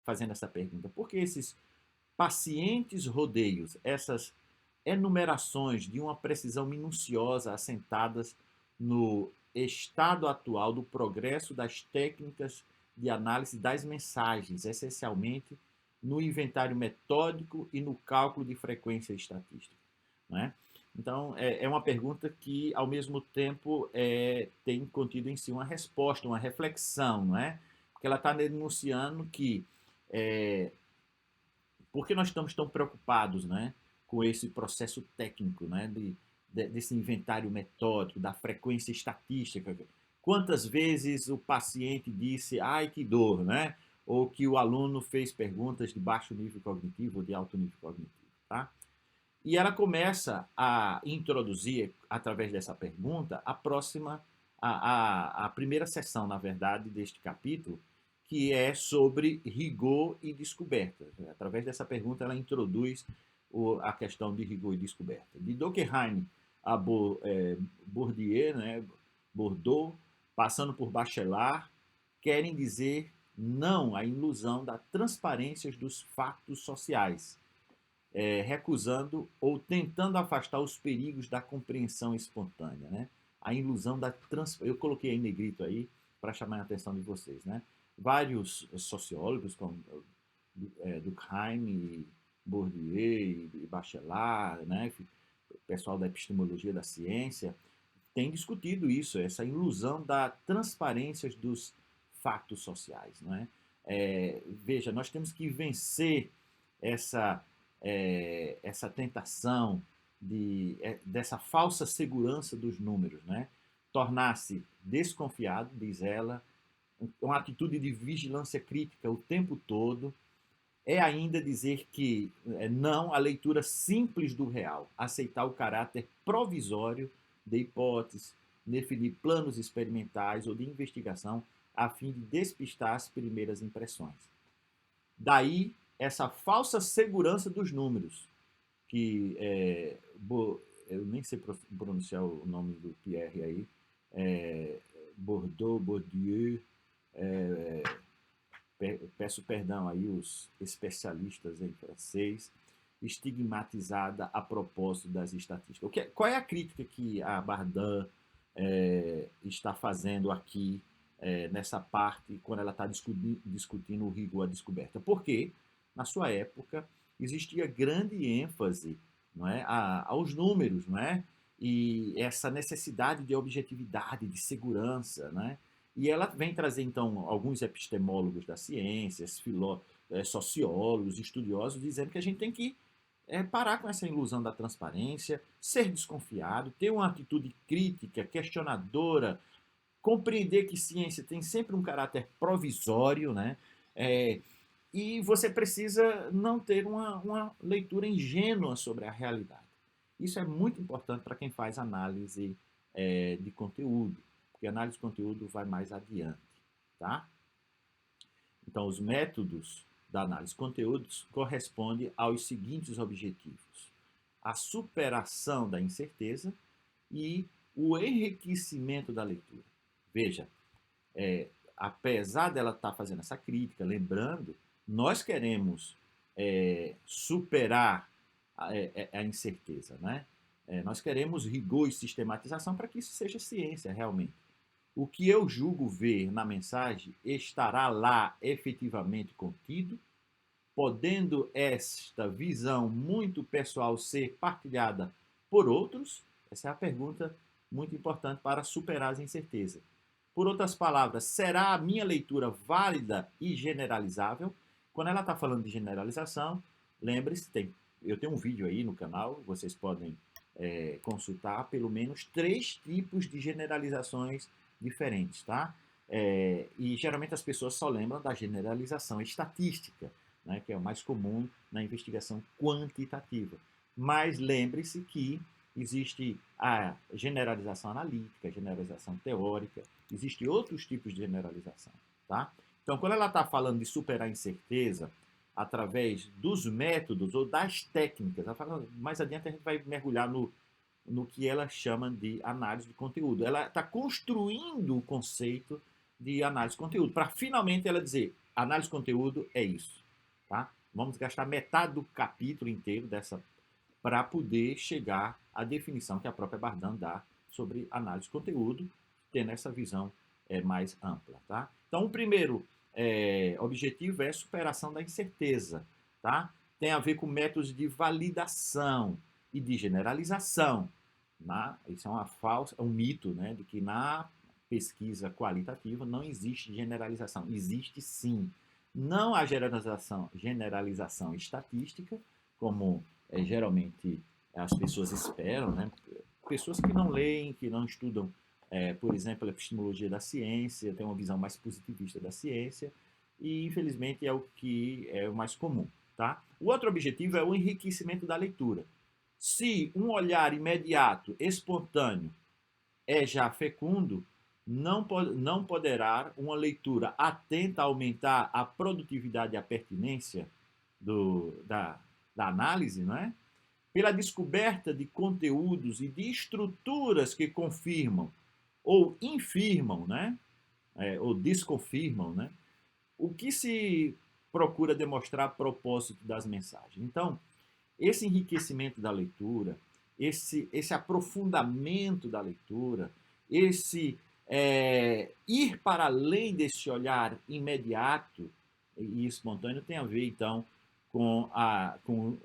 fazendo essa pergunta? Porque esses pacientes rodeios, essas enumerações de uma precisão minuciosa assentadas no estado atual do progresso das técnicas de análise das mensagens, essencialmente no inventário metódico e no cálculo de frequência estatística. Né? Então, é uma pergunta que, ao mesmo tempo, tem contido em si uma resposta, uma reflexão, não é? Porque ela está denunciando que por que nós estamos tão preocupados, né, com esse processo técnico, né, desse inventário metódico, da frequência estatística? Quantas vezes o paciente disse, ai, que dor, né? Ou que o aluno fez perguntas de baixo nível cognitivo ou de alto nível cognitivo, tá? E ela começa a introduzir, através dessa pergunta, a primeira sessão, na verdade, deste capítulo, que é sobre rigor e descoberta. Através dessa pergunta, ela introduz a questão de rigor e descoberta. De Durkheim a Bourdieu, né, Bourdieu, passando por Bachelard, querem dizer não à ilusão da transparência dos fatos sociais, recusando ou tentando afastar os perigos da compreensão espontânea, né? A ilusão da eu coloquei em negrito aí para chamar a atenção de vocês, né? Vários sociólogos como Durkheim, Bourdieu e Bachelard, né? O pessoal da epistemologia da ciência tem discutido isso, essa ilusão da transparência dos fatos sociais, não é? Veja, nós temos que vencer essa essa tentação dessa falsa segurança dos números, né? Tornar-se desconfiado, diz ela, uma atitude de vigilância crítica o tempo todo, é ainda dizer que não à leitura simples do real, aceitar o caráter provisório de hipóteses, definir planos experimentais ou de investigação a fim de despistar as primeiras impressões. Daí essa falsa segurança dos números, que eu nem sei pronunciar o nome do Pierre aí, Bordeaux, Bourdieu, peço perdão aí os especialistas em francês, estigmatizada a propósito das estatísticas. Qual é a crítica que a Bardin está fazendo aqui nessa parte, quando ela está discutindo o rigor à descoberta? Porque, na sua época, existia grande ênfase, não é, aos números, não é? E essa necessidade de objetividade, de segurança, não é? E ela vem trazer, então, alguns epistemólogos da ciência, sociólogos, estudiosos, dizendo que a gente tem que parar com essa ilusão da transparência, ser desconfiado, ter uma atitude crítica, questionadora, compreender que ciência tem sempre um caráter provisório, né? E você precisa não ter uma leitura ingênua sobre a realidade. Isso é muito importante para quem faz análise de conteúdo, porque a análise de conteúdo vai mais adiante, tá? Então, os métodos da análise de conteúdos correspondem aos seguintes objetivos: a superação da incerteza e o enriquecimento da leitura. Veja, apesar dela estar fazendo essa crítica, lembrando, nós queremos superar a incerteza, né? Nós queremos rigor e sistematização para que isso seja ciência realmente. O que eu julgo ver na mensagem estará lá efetivamente contido, podendo esta visão muito pessoal ser partilhada por outros? Essa é a pergunta muito importante para superar as incertezas. Por outras palavras, será a minha leitura válida e generalizável? Quando ela está falando de generalização, lembre-se, eu tenho um vídeo aí no canal, vocês podem consultar pelo menos 3 tipos de generalizações diferentes, tá? E geralmente as pessoas só lembram da generalização estatística, né, que é o mais comum na investigação quantitativa. Mas lembre-se que existe a generalização analítica, a generalização teórica, existem outros tipos de generalização, tá? Então, quando ela está falando de superar a incerteza através dos métodos ou das técnicas, mais adiante a gente vai mergulhar no que ela chama de análise de conteúdo. Ela está construindo o conceito de análise de conteúdo, para finalmente ela dizer, análise de conteúdo é isso, tá? Vamos gastar metade do capítulo inteiro dessa para poder chegar à definição que a própria Bardan dá sobre análise de conteúdo, tendo essa visão mais ampla, tá? Então, o primeiro objetivo é a superação da incerteza, tá? Tem a ver com métodos de validação e de generalização. Isso é uma falsa, um mito, né, de que na pesquisa qualitativa não existe generalização. Existe sim. Não há generalização estatística, como geralmente as pessoas esperam, né? Pessoas que não leem, que não estudam, por exemplo, a epistemologia da ciência, têm uma visão mais positivista da ciência, e infelizmente é o que é o mais comum. Tá? O outro objetivo é o enriquecimento da leitura. Se um olhar imediato, espontâneo, é já fecundo, não poderá uma leitura atenta aumentar a produtividade e a pertinência da análise, não é? Pela descoberta de conteúdos e de estruturas que confirmam ou infirmam, né? Ou desconfirmam, né? O que se procura demonstrar a propósito das mensagens. Então, esse enriquecimento da leitura, esse aprofundamento da leitura, esse ir para além desse olhar imediato e espontâneo tem a ver, então, com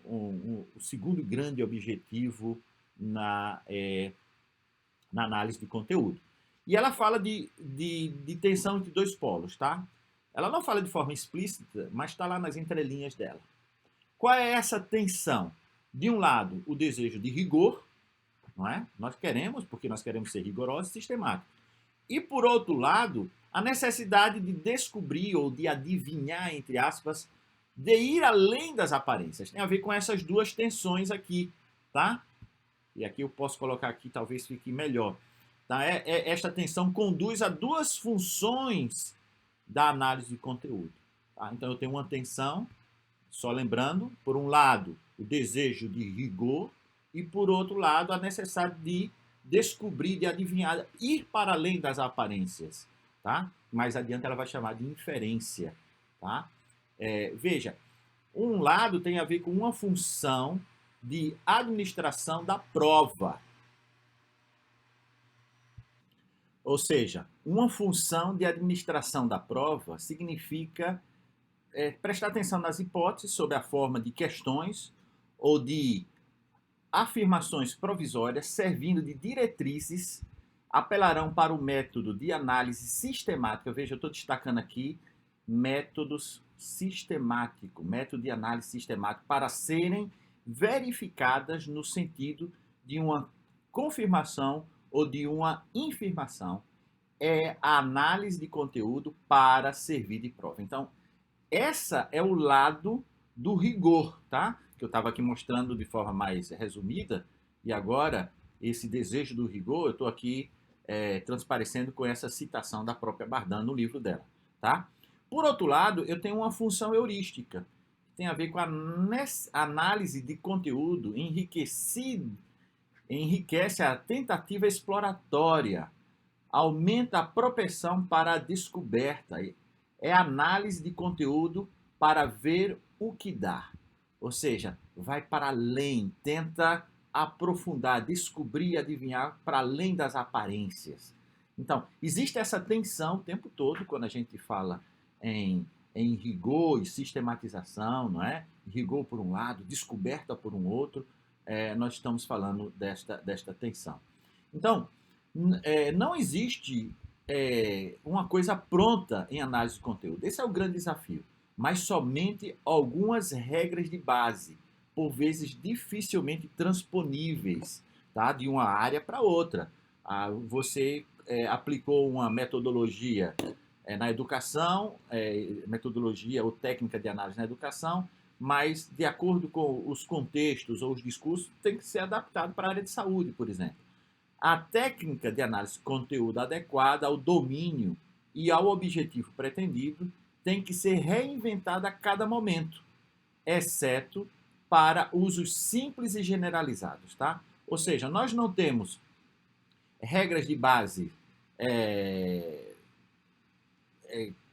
o segundo grande objetivo na análise de conteúdo. E ela fala de tensão entre dois polos, tá? Ela não fala de forma explícita, mas está lá nas entrelinhas dela. Qual é essa tensão? De um lado, o desejo de rigor, não é? Nós queremos, porque nós queremos ser rigorosos e sistemáticos. E, por outro lado, a necessidade de descobrir ou de adivinhar, entre aspas, de ir além das aparências. Tem a ver com essas duas tensões aqui, tá? E aqui eu posso colocar aqui, talvez fique melhor. Tá? Esta tensão conduz a duas funções da análise de conteúdo. Tá? Então, eu tenho uma tensão, só lembrando, por um lado, o desejo de rigor e, por outro lado, a necessidade de descobrir, de adivinhar, ir para além das aparências. Tá? Mais adiante ela vai chamar de inferência. Tá? Veja, um lado tem a ver com uma função de administração da prova. Ou seja, uma função de administração da prova significa prestar atenção nas hipóteses sob a forma de questões ou de afirmações provisórias servindo de diretrizes, apelarão para o método de análise sistemática. Veja, eu estou destacando aqui métodos sistemático, método de análise sistemático, para serem verificadas no sentido de uma confirmação ou de uma infirmação. É a análise de conteúdo para servir de prova. Então, essa é o lado do rigor, tá? Que eu estava aqui mostrando de forma mais resumida, e agora esse desejo do rigor eu estou aqui transparecendo com essa citação da própria Bardan no livro dela, tá? Por outro lado, eu tenho uma função heurística, que tem a ver com a análise de conteúdo enriquece a tentativa exploratória, aumenta a propensão para a descoberta, é análise de conteúdo para ver o que dá. Ou seja, vai para além, tenta aprofundar, descobrir, adivinhar para além das aparências. Então, existe essa tensão o tempo todo quando a gente fala em rigor e sistematização, não é? Rigor por um lado, descoberta por um outro, nós estamos falando desta tensão. Então, não existe uma coisa pronta em análise de conteúdo. Esse é o grande desafio. Mas somente algumas regras de base, por vezes dificilmente transponíveis, tá? De uma área para outra. Você aplicou uma metodologia na educação, metodologia ou técnica de análise na educação, mas de acordo com os contextos ou os discursos, tem que ser adaptado para a área de saúde, por exemplo. A técnica de análise de conteúdo adequada ao domínio e ao objetivo pretendido tem que ser reinventada a cada momento, exceto para usos simples e generalizados, tá? Ou seja, nós não temos regras de base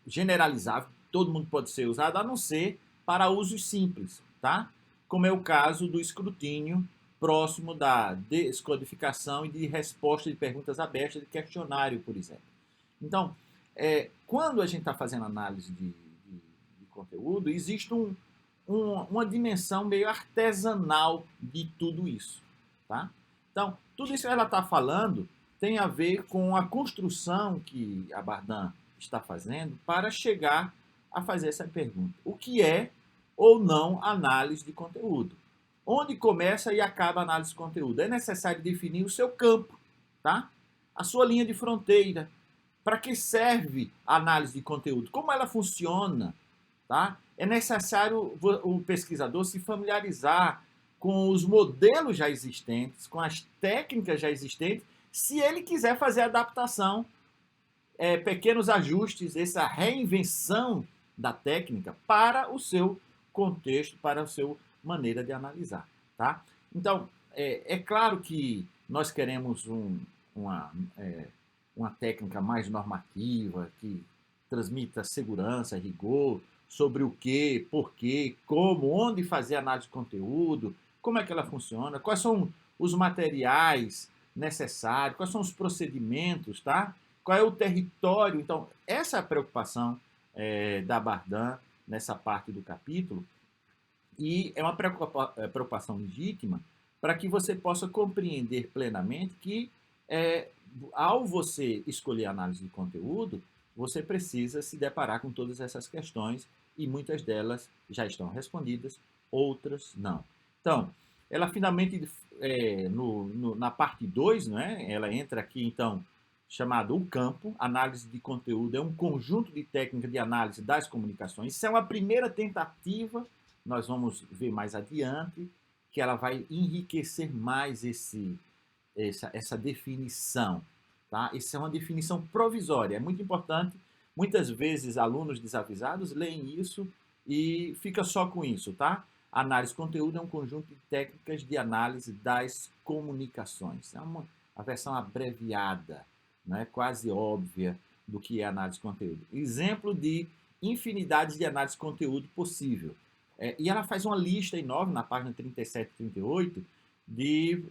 generalizáveis todo mundo pode ser usado, a não ser para usos simples, tá? Como é o caso do escrutínio próximo da descodificação e de resposta de perguntas abertas de questionário, por exemplo. Então, quando a gente está fazendo análise de conteúdo, existe uma dimensão meio artesanal de tudo isso, tá? Então, tudo isso que ela está falando tem a ver com a construção que a Bardan está fazendo para chegar a fazer essa pergunta. O que é ou não análise de conteúdo? Onde começa e acaba a análise de conteúdo? É necessário definir o seu campo, tá? A sua linha de fronteira. Para que serve a análise de conteúdo? Como ela funciona? Tá? É necessário o pesquisador se familiarizar com os modelos já existentes, com as técnicas já existentes, se ele quiser fazer adaptação, pequenos ajustes, essa reinvenção da técnica para o seu contexto, para a sua maneira de analisar. Tá? Então, é claro que nós queremos uma técnica mais normativa, que transmita segurança, rigor, sobre o que, porquê, como, onde fazer análise de conteúdo, como é que ela funciona, quais são os materiais necessários, quais são os procedimentos, tá? Qual é o território. Então, essa é a preocupação da Bardan nessa parte do capítulo, e é uma preocupação legítima para que você possa compreender plenamente que, ao você escolher análise de conteúdo, você precisa se deparar com todas essas questões e muitas delas já estão respondidas, outras não. Então, ela finalmente, na parte 2, né, ela entra aqui, então, chamado o campo. Análise de conteúdo é um conjunto de técnicas de análise das comunicações. Isso é uma primeira tentativa, nós vamos ver mais adiante, que ela vai enriquecer mais essa definição. Tá? Essa é uma definição provisória, é muito importante. Muitas vezes alunos desavisados leem isso e fica só com isso, tá? Análise de conteúdo é um conjunto de técnicas de análise das comunicações. É a versão abreviada, né? Quase óbvia do que é análise de conteúdo. Exemplo de infinidades de análise de conteúdo possível. E ela faz uma lista enorme na página 37 e 38 de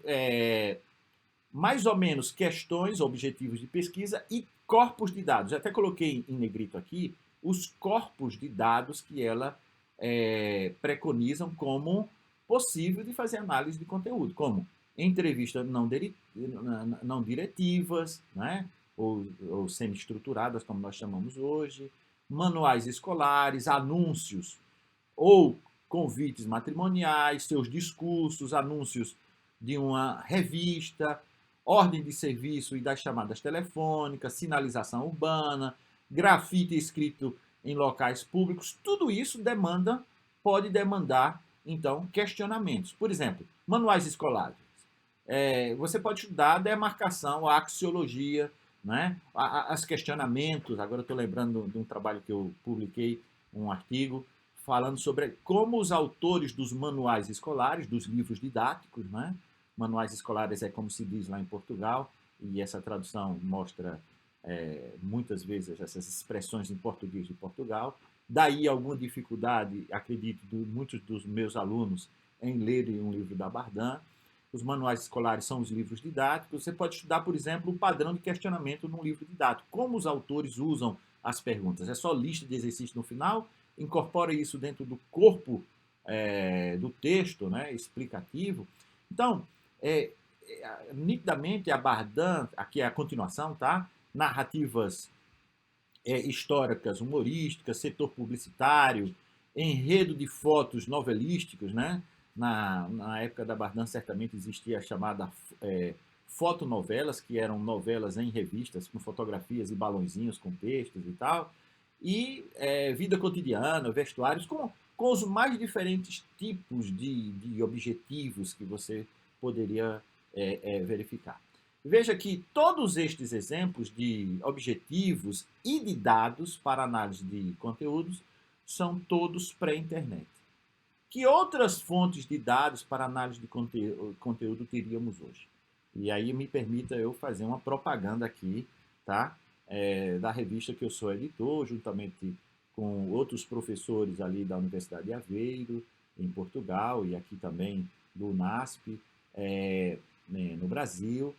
mais ou menos questões, objetivos de pesquisa e corpos de dados. Eu até coloquei em negrito aqui os corpos de dados que ela preconizam como possível de fazer análise de conteúdo, como entrevistas não diretivas, né? ou semi-estruturadas, como nós chamamos hoje, manuais escolares, anúncios ou convites matrimoniais, seus discursos, anúncios de uma revista, ordem de serviço e das chamadas telefônicas, sinalização urbana, grafite escrito em locais públicos, tudo isso pode demandar, então, questionamentos. Por exemplo, manuais escolares. Você pode estudar a demarcação, a axiologia, né? Os questionamentos. Agora eu estou lembrando de um trabalho que eu publiquei, um artigo, falando sobre como os autores dos manuais escolares, dos livros didáticos, né? Manuais escolares é como se diz lá em Portugal, e essa tradução mostra muitas vezes essas expressões em português de Portugal. Daí alguma dificuldade, acredito, de muitos dos meus alunos em lerem um livro da Bardan. Os manuais escolares são os livros didáticos. Você pode estudar, por exemplo, o padrão de questionamento num livro didático. Como os autores usam as perguntas. É só lista de exercícios no final, incorpora isso dentro do corpo do texto, né, explicativo. Então, nitidamente, a Bardan, aqui é a continuação, tá? Narrativas históricas, humorísticas, setor publicitário, enredo de fotos novelísticos, né? Na época da Bardan, certamente existia a chamada fotonovelas, que eram novelas em revistas com fotografias e balãozinhos com textos e tal, e vida cotidiana, vestuários, com os mais diferentes tipos de objetivos que você poderia verificar. Veja que todos estes exemplos de objetivos e de dados para análise de conteúdos são todos pré-internet. Que outras fontes de dados para análise de conteúdo teríamos hoje? E aí me permita eu fazer uma propaganda aqui, tá? Da revista que eu sou editor, juntamente com outros professores ali da Universidade de Aveiro, em Portugal, e aqui também do UNASP, né, no Brasil,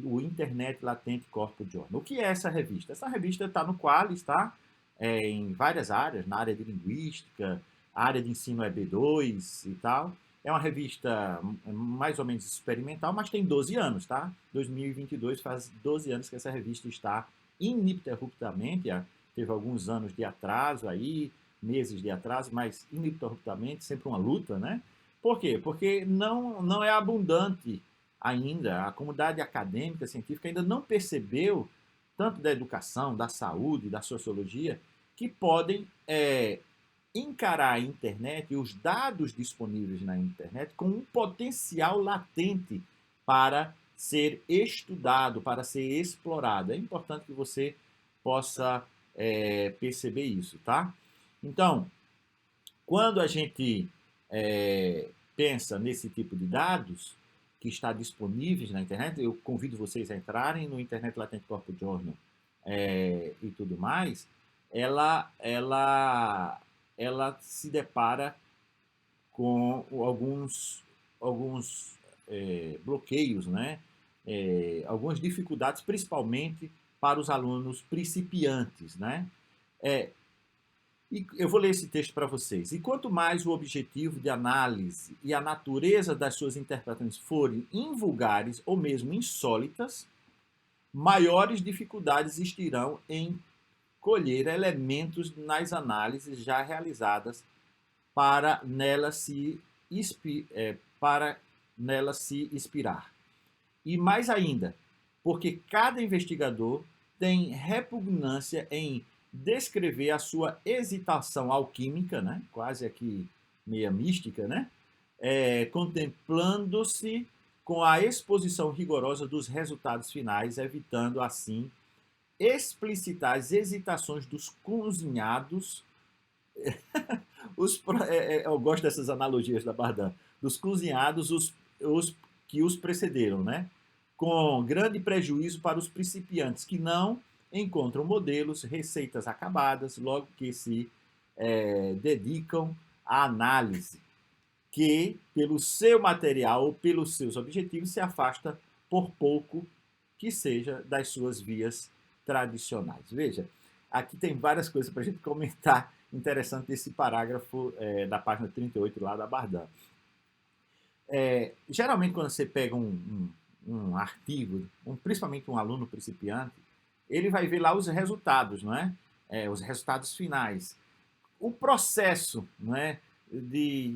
o Internet Latente Corpo Journal. O que é essa revista? Essa revista está no Qualis, tá? Em várias áreas, na área de linguística, a área de ensino é B2 e tal. É uma revista mais ou menos experimental, mas tem 12 anos, tá? 2022 faz 12 anos que essa revista está ininterruptamente, teve alguns anos de atraso aí, meses de atraso, mas ininterruptamente, sempre uma luta, né? Por quê? Porque não é abundante ainda, a comunidade acadêmica, científica ainda não percebeu, tanto da educação, da saúde, da sociologia, que podem encarar a internet e os dados disponíveis na internet com um potencial latente para ser estudado, para ser explorado. É importante que você possa perceber isso, tá? Então, quando a gente pensa nesse tipo de dados que está disponíveis na internet, eu convido vocês a entrarem no Internet Latente Corpo Journal e tudo mais, ela se depara com alguns bloqueios, né? Algumas dificuldades, principalmente para os alunos principiantes, né? E eu vou ler esse texto para vocês. E quanto mais o objetivo de análise e a natureza das suas interpretações forem invulgares ou mesmo insólitas, maiores dificuldades existirão em colher elementos nas análises já realizadas para nela se inspirar. E mais ainda, porque cada investigador tem repugnância em descrever a sua hesitação alquímica, né? Quase aqui meia mística, né? Contemplando-se com a exposição rigorosa dos resultados finais, evitando assim explicitar as hesitações dos cozinhados. Eu gosto dessas analogias da Bardan, dos cozinhados, os que os precederam, né? Com grande prejuízo para os principiantes que não encontram modelos, receitas acabadas, logo que se dedicam à análise, que, pelo seu material ou pelos seus objetivos, se afasta por pouco que seja das suas vias tradicionais. Veja, aqui tem várias coisas para a gente comentar interessante desse parágrafo da página 38 lá da Bardan. Geralmente, quando você pega um artigo, principalmente um aluno principiante, ele vai ver lá os resultados, não é? Os resultados finais. O processo, não é?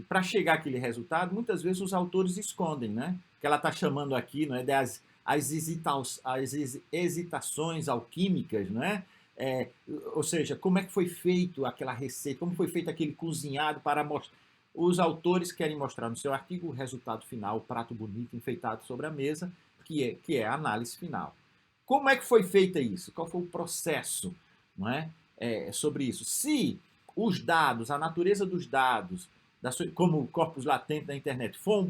Para chegar àquele resultado, muitas vezes os autores escondem, né? Que ela está chamando aqui, não é, das as hesitações alquímicas, não é? Ou seja, como é que foi feito aquela receita, como foi feito aquele cozinhado para mostrar. Os autores querem mostrar no seu artigo o resultado final, o prato bonito, enfeitado sobre a mesa, que é a análise final. Como é que foi feita isso? Qual foi o processo, não é? Sobre isso? Se os dados, a natureza dos dados, como o corpus latente da internet, for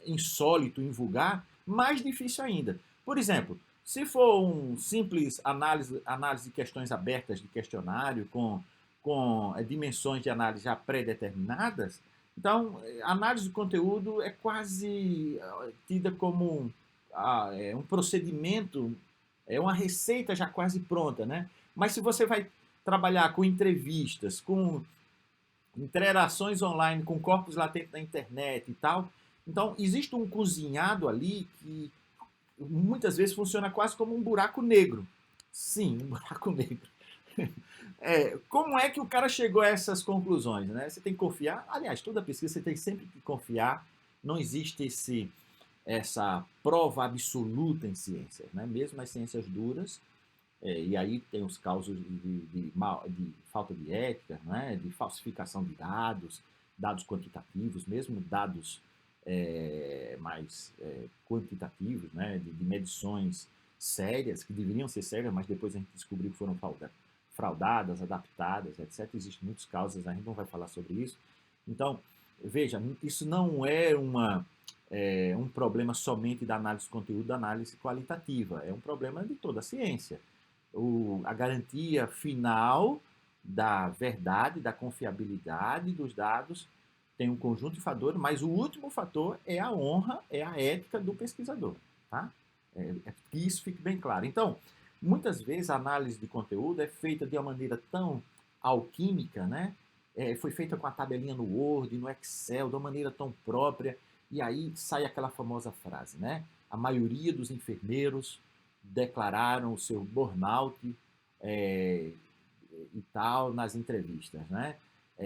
insólito, invulgar, mais difícil ainda. Por exemplo, se for um simples análise de questões abertas de questionário com dimensões de análise já pré-determinadas, então, a análise do conteúdo é quase tida como um procedimento, uma receita já quase pronta, né? Mas se você vai trabalhar com entrevistas, com interações online, com corpos latentes na internet e tal, então existe um cozinhado ali que muitas vezes funciona quase como um buraco negro. Sim, um buraco negro. Como é que o cara chegou a essas conclusões, né? Você tem que confiar. Aliás, toda pesquisa você tem sempre que confiar. Não existe essa prova absoluta em ciências, né? Mesmo nas ciências duras. E aí tem os casos de falta de ética, né? De falsificação de dados quantitativos, mesmo dados mais quantitativos, né? De medições sérias, que deveriam ser sérias, mas depois a gente descobriu que foram fraudadas, adaptadas, etc. Existem muitos casos, a gente não vai falar sobre isso. Então, veja, isso não é um problema somente da análise de conteúdo, da análise qualitativa. É um problema de toda a ciência. A garantia final da verdade, da confiabilidade dos dados, tem um conjunto de fatores, mas o último fator é a honra, é a ética do pesquisador, tá? Que isso fique bem claro. Então, muitas vezes a análise de conteúdo é feita de uma maneira tão alquímica, né? Foi feita com a tabelinha no Word, no Excel, de uma maneira tão própria, e aí sai aquela famosa frase, né? A maioria dos enfermeiros declararam o seu burnout é, e tal nas entrevistas, né?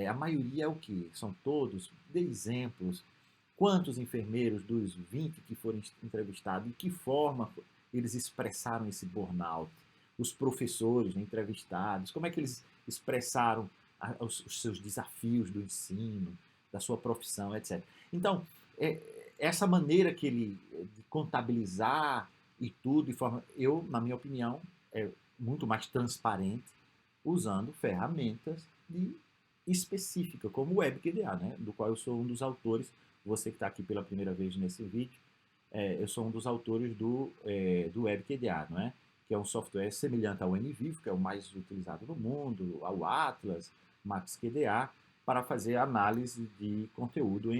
A maioria é o quê? São todos, dê exemplos. Quantos enfermeiros dos 20 que foram entrevistados, de que forma eles expressaram esse burnout? Os professores, né, entrevistados, como é que eles expressaram os seus desafios do ensino, da sua profissão, etc. Então, essa maneira que ele de contabilizar e tudo, de forma, eu, na minha opinião, é muito mais transparente, usando ferramentas de específica, como o WebQDA, né, do qual eu sou um dos autores. Você que está aqui pela primeira vez nesse vídeo, eu sou um dos autores do WebQDA, não é? Que é um software semelhante ao NVivo, que é o mais utilizado no mundo, ao Atlas, MaxQDA, para fazer análise de conteúdo em